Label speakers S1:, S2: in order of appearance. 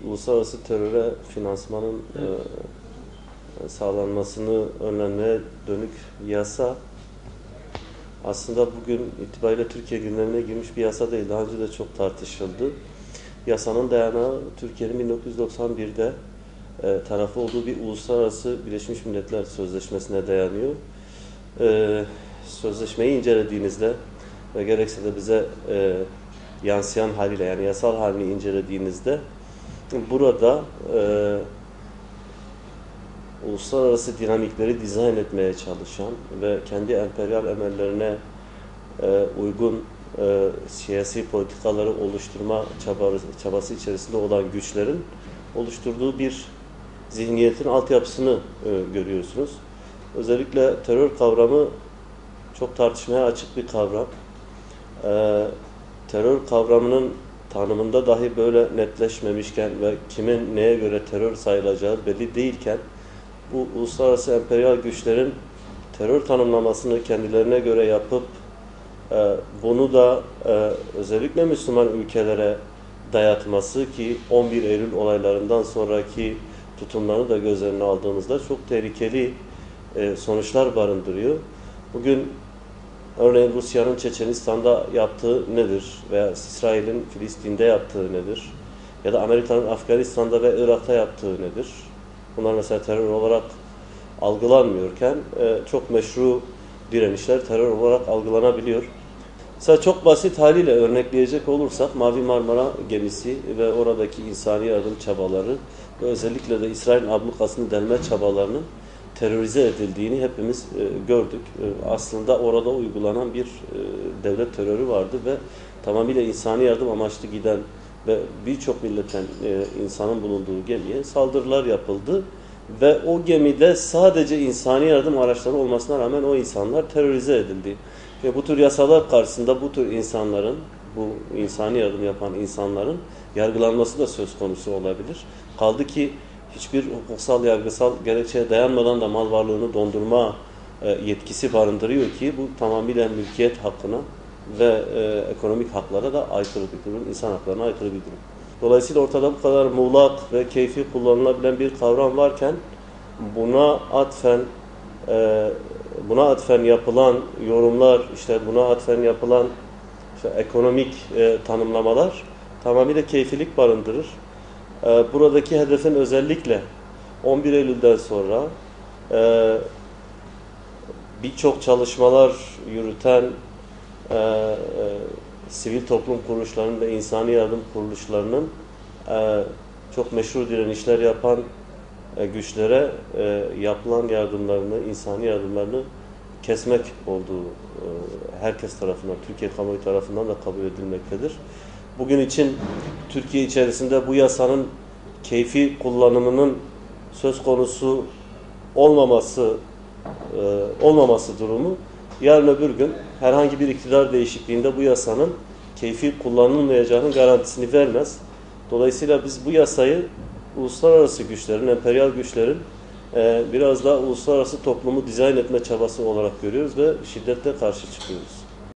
S1: Uluslararası teröre finansmanın sağlanmasını önlemeye dönük yasa aslında bugün itibariyle Türkiye gündemine girmiş bir yasa değil. Daha önce de çok tartışıldı. Yasanın dayanağı Türkiye'nin 1991'de tarafı olduğu bir Uluslararası Birleşmiş Milletler Sözleşmesi'ne dayanıyor. Sözleşmeyi incelediğinizde ve gerekse de bize yansıyan haliyle, yani yasal halini incelediğinizde burada uluslararası dinamikleri dizayn etmeye çalışan ve kendi emperyal emellerine uygun siyasi politikaları oluşturma çabası içerisinde olan güçlerin oluşturduğu bir zihniyetin altyapısını görüyorsunuz. Özellikle terör kavramı çok tartışmaya açık bir kavram. Terör kavramının tanımında dahi böyle netleşmemişken ve kimin neye göre terör sayılacağı belli değilken, bu uluslararası emperyal güçlerin terör tanımlamasını kendilerine göre yapıp bunu da özellikle Müslüman ülkelere dayatması, ki 11 Eylül olaylarından sonraki tutumlarını da göz önüne aldığımızda çok tehlikeli sonuçlar barındırıyor. Bugün örneğin Rusya'nın Çeçenistan'da yaptığı nedir? Veya İsrail'in Filistin'de yaptığı nedir? Ya da Amerika'nın Afganistan'da ve Irak'ta yaptığı nedir? Bunlar mesela terör olarak algılanmıyorken çok meşru direnişler terör olarak algılanabiliyor. Mesela çok basit haliyle örnekleyecek olursak Mavi Marmara gemisi ve oradaki insani yardım çabaları ve özellikle de İsrail ablukasını delme çabalarının terörize edildiğini hepimiz gördük. Aslında orada uygulanan bir devlet terörü vardı ve tamamıyla insani yardım amaçlı giden ve birçok milletten insanın bulunduğu gemiye saldırılar yapıldı. Ve o gemide sadece insani yardım araçları olmasına rağmen o insanlar terörize edildi. Ve bu tür yasalar karşısında bu tür insanların, bu insani yardım yapan insanların yargılanması da söz konusu olabilir. Kaldı ki hiçbir hukuksal, yargısal gerekçeye dayanmadan da mal varlığını dondurma yetkisi barındırıyor ki bu tamamıyla mülkiyet hakkına ve ekonomik haklara da aykırı bir durum, insan haklarına aykırı bir durum. Dolayısıyla ortada bu kadar muğlak ve keyfi kullanılabilen bir kavram varken buna atfen yapılan yorumlar, işte buna atfen yapılan ekonomik tanımlamalar tamamıyla keyfilik barındırır. Buradaki hedefin özellikle 11 Eylül'den sonra birçok çalışmalar yürüten sivil toplum kuruluşlarının ve insani yardım kuruluşlarının çok meşhur direnişler yapan güçlere yapılan yardımlarını, insani yardımlarını kesmek olduğu herkes tarafından, Türkiye kamuoyu tarafından da kabul edilmektedir. Bugün için Türkiye içerisinde bu yasanın keyfi kullanımının söz konusu olmaması durumu yarın öbür gün herhangi bir iktidar değişikliğinde bu yasanın keyfi kullanılmayacağının garantisini vermez. Dolayısıyla biz bu yasayı uluslararası güçlerin, emperyal güçlerin biraz daha uluslararası toplumu dizayn etme çabası olarak görüyoruz ve şiddetle karşı çıkıyoruz.